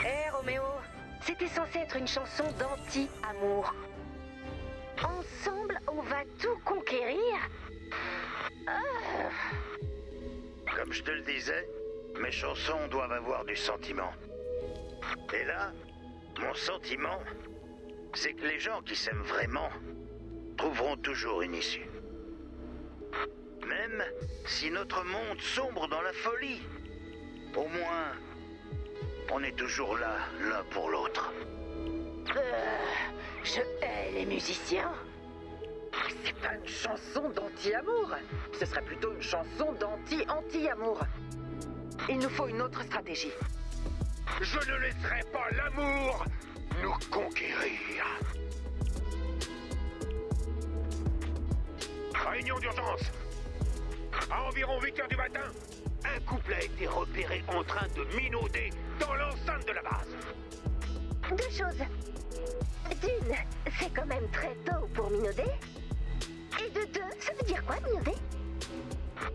Hé Roméo, c'était censé être une chanson d'anti-amour. Ensemble, on va tout conquérir. Comme je te le disais, mes chansons doivent avoir du sentiment. Et là, mon sentiment, c'est que les gens qui s'aiment vraiment trouveront toujours une issue. Même si notre monde sombre dans la folie, au moins, on est toujours là, l'un pour l'autre. Je hais les musiciens. C'est pas une chanson d'anti-amour. Ce serait plutôt une chanson d'anti-anti-amour. Il nous faut une autre stratégie. Je ne laisserai pas l'amour nous conquérir. Réunion d'urgence. À environ 8 h du matin, un couple a été repéré en train de minauder dans l'enceinte de la base. Deux choses. D'une, c'est quand même très tôt pour minauder. Et de deux, ça veut dire quoi, minauder?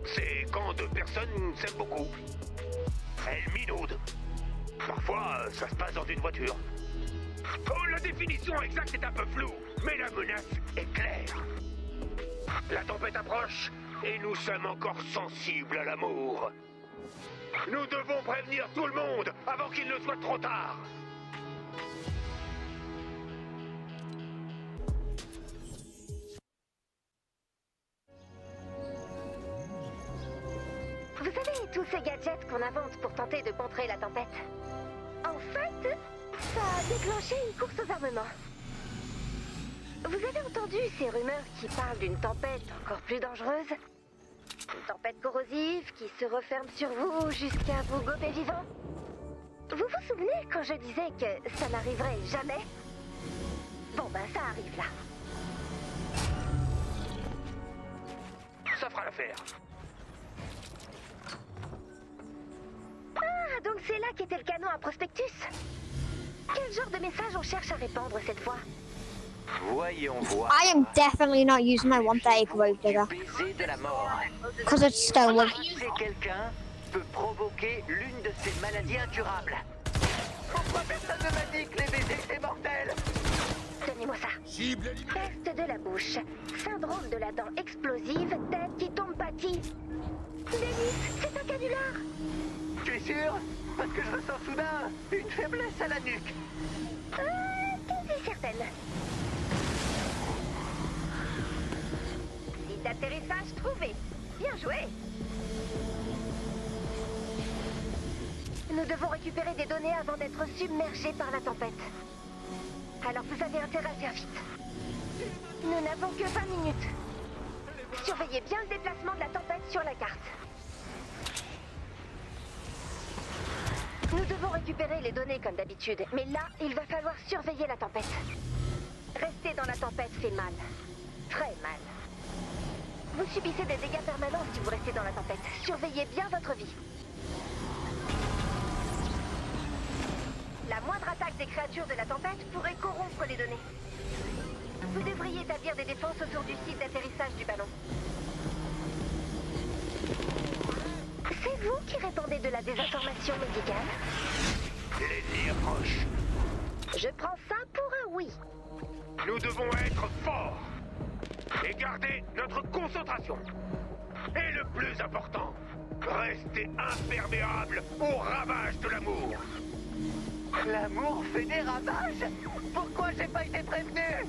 C'est quand deux personnes s'aiment beaucoup. Elles minaudent. Parfois, ça se passe dans une voiture. Oh, la définition exacte est un peu floue, mais la menace est claire. La tempête approche et nous sommes encore sensibles à l'amour. Nous devons prévenir tout le monde avant qu'il ne soit trop tard. Vous savez, tous ces gadgets qu'on invente pour tenter de contrer la tempête. En fait, ça a déclenché une course aux armements. Vous avez entendu ces rumeurs qui parlent d'une tempête encore plus dangereuse? Une tempête corrosive qui se referme sur vous jusqu'à vous gober vivant? Vous vous souvenez quand je disais que ça n'arriverait jamais? Bon ben ça arrive là. Ça fera l'affaire. Ah, donc c'est là qu'était le canon à prospectus. Quel genre de message on cherche à répandre cette fois? Voyons voir. I am definitely not using my 130 grove digger Baiser de la mort. because it's stolen. Si quelqu'un peut provoquer l'une de ces maladies incurables. Pourquoi personne ne m'a dit que les baisers étaient mortels? Donnez-moi ça. Peste de la bouche. Syndrome de la dent explosive, tête qui tombe pâtie. Dennis, c'est un canular. Tu es sûr? Parce que je ressens soudain une faiblesse à la nuque. Quasi certaine. Site d'atterrissage trouvé. Bien joué. Nous devons récupérer des données avant d'être submergés par la tempête. Alors vous avez intérêt à faire vite. Nous n'avons que 20 minutes. Surveillez bien le déplacement de la tempête sur la carte. Nous devons récupérer les données comme d'habitude, mais là, il va falloir surveiller la tempête. Rester dans la tempête fait mal. Très mal. Vous subissez des dégâts permanents si vous restez dans la tempête. Surveillez bien votre vie. La moindre attaque des créatures de la tempête pourrait corrompre les données. Vous devriez établir des défenses autour du site d'atterrissage du ballon. C'est vous qui répandez de la désinformation médicale? L'ennemi approche. Je prends ça pour un oui. Nous devons être forts et garder notre concentration. Et le plus important, rester imperméable aux ravages de l'amour. L'amour fait des ravages? Pourquoi j'ai pas été prévenu?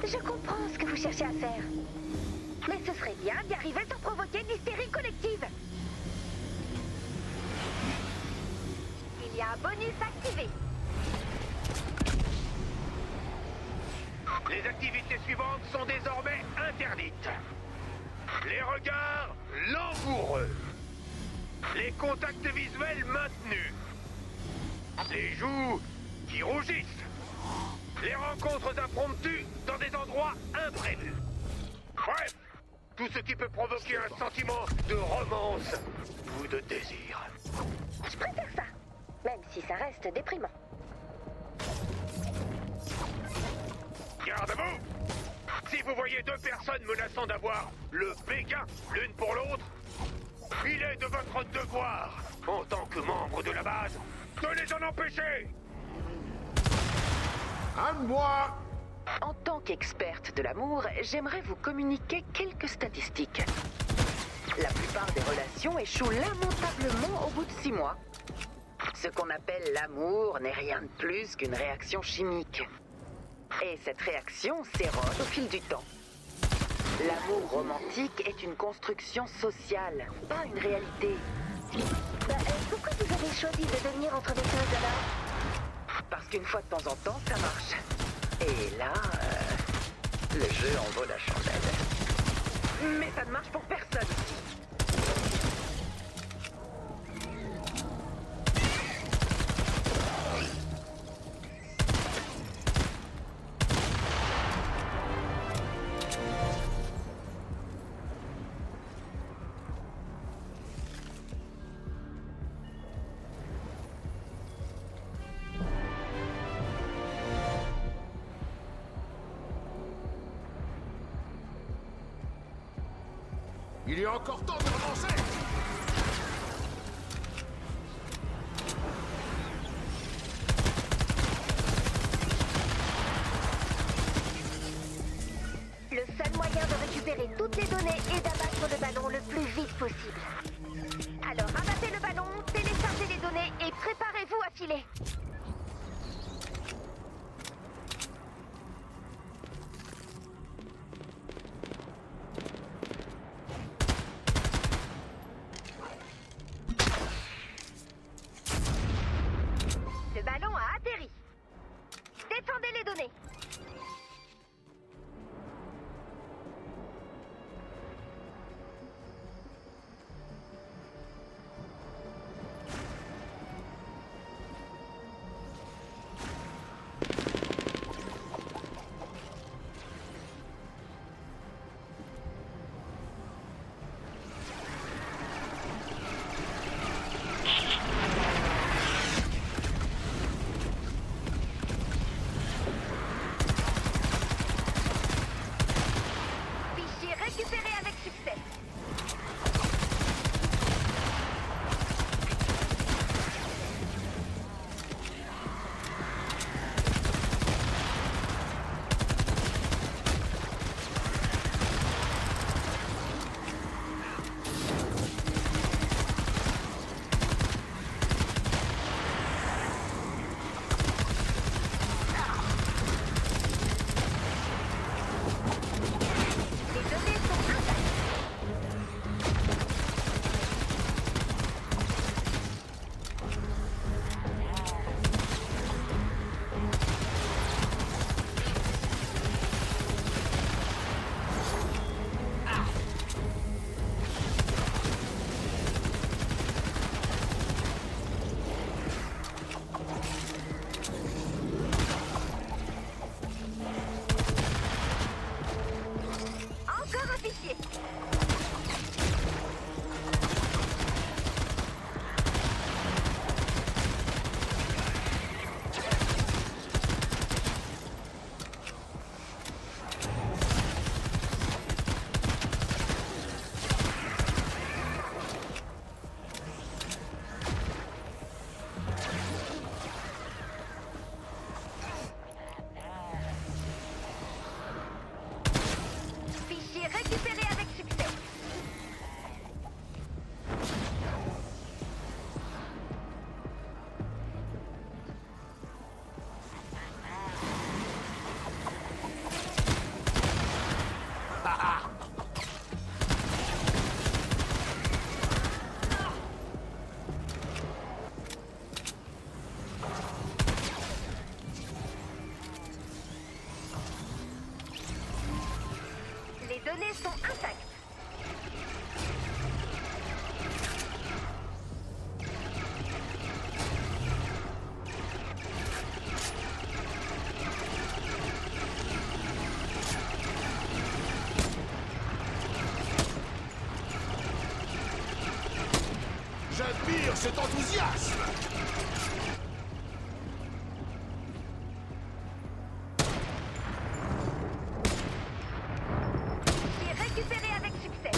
Je comprends ce que vous cherchez à faire. Mais ce serait bien d'y arriver sans provoquer de l'hystérie collective. Il y a un bonus activé. Les activités suivantes sont désormais interdites. Les regards langoureux. Les contacts visuels maintenus. Les joues qui rougissent. Les rencontres impromptues dans des endroits imprévus. Bref, tout ce qui peut provoquer un sentiment de romance ou de désir. Je préfère ça, même si ça reste déprimant. Garde à vous! Si vous voyez deux personnes menaçant d'avoir le béguin l'une pour l'autre, il est de votre devoir, en tant que membre de la base, de les en empêcher. À moi! En tant qu'experte de l'amour, j'aimerais vous communiquer quelques statistiques. La plupart des relations échouent lamentablement au bout de 6 mois. Ce qu'on appelle l'amour n'est rien de plus qu'une réaction chimique. Et cette réaction s'érode au fil du temps. L'amour romantique est une construction sociale, pas une réalité. Pourquoi vous avez choisi de devenir entremetteuse alors? Parce qu'une fois de temps en temps, ça marche. Et là, le jeu en vaut la chandelle. Mais ça ne marche pour personne. Il y a encore temps de relancer! Le seul moyen de récupérer toutes les données est d'abattre le ballon le plus vite possible. Alors abattez le ballon, téléchargez les données et préparez-vous à filer. Le ballon a atterri. Défendez les données. Fichier récupéré avec succès. Les données sont intactes. Encore un fichier. Fichier récupéré avec succès. Les données sont intactes. J'admire cet enthousiasme! Fichier récupéré avec succès.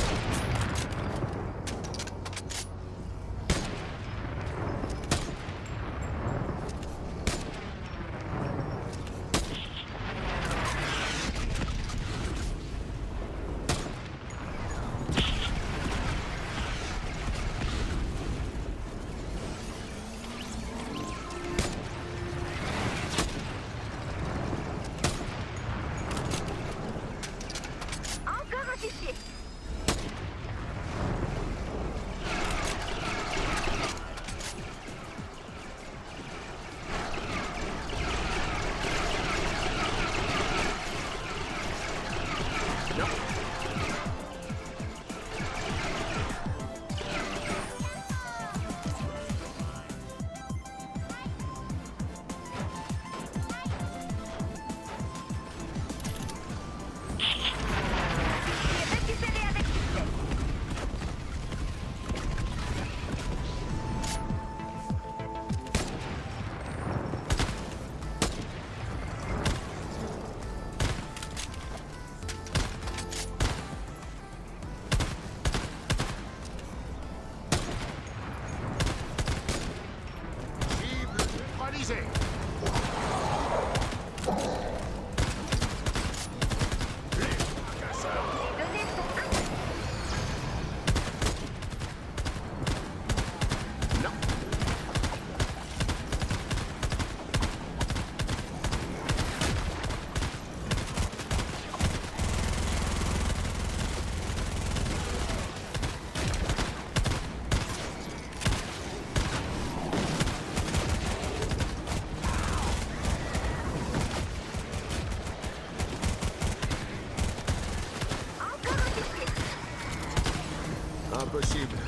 Impossible.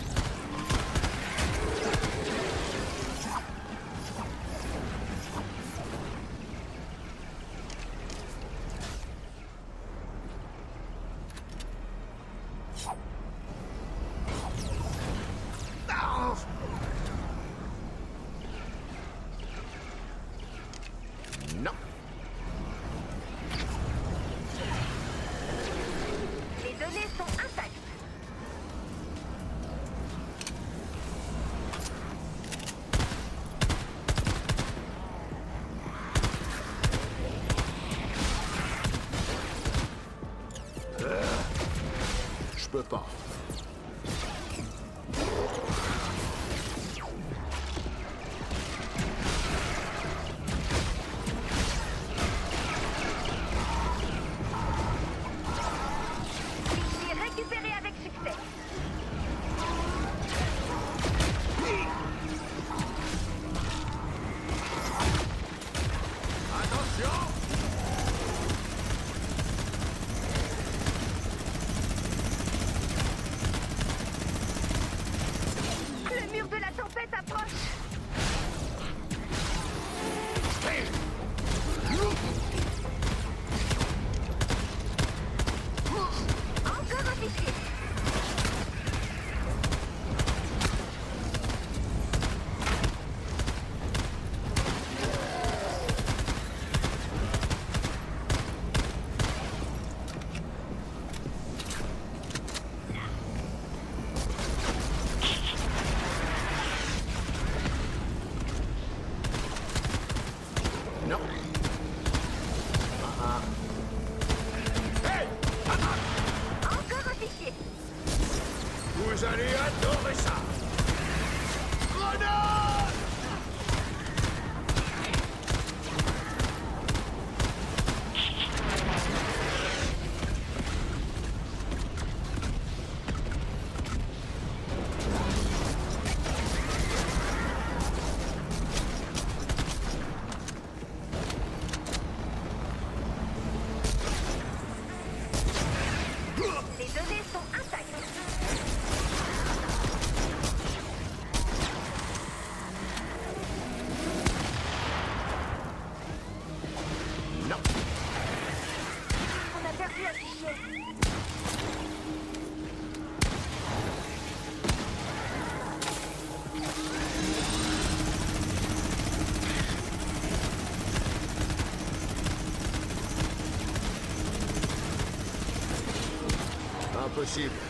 Non. Les données sont intactes. Je peux pas. Fichier récupéré avec succès. Attention! Le mur de la tempête approche. Encore un fichier. Non. Hey! Encore un fichier. Vous allez adorer ça! Grenade! Les données sont intactes. Non. On a perdu un fichier. Impossible.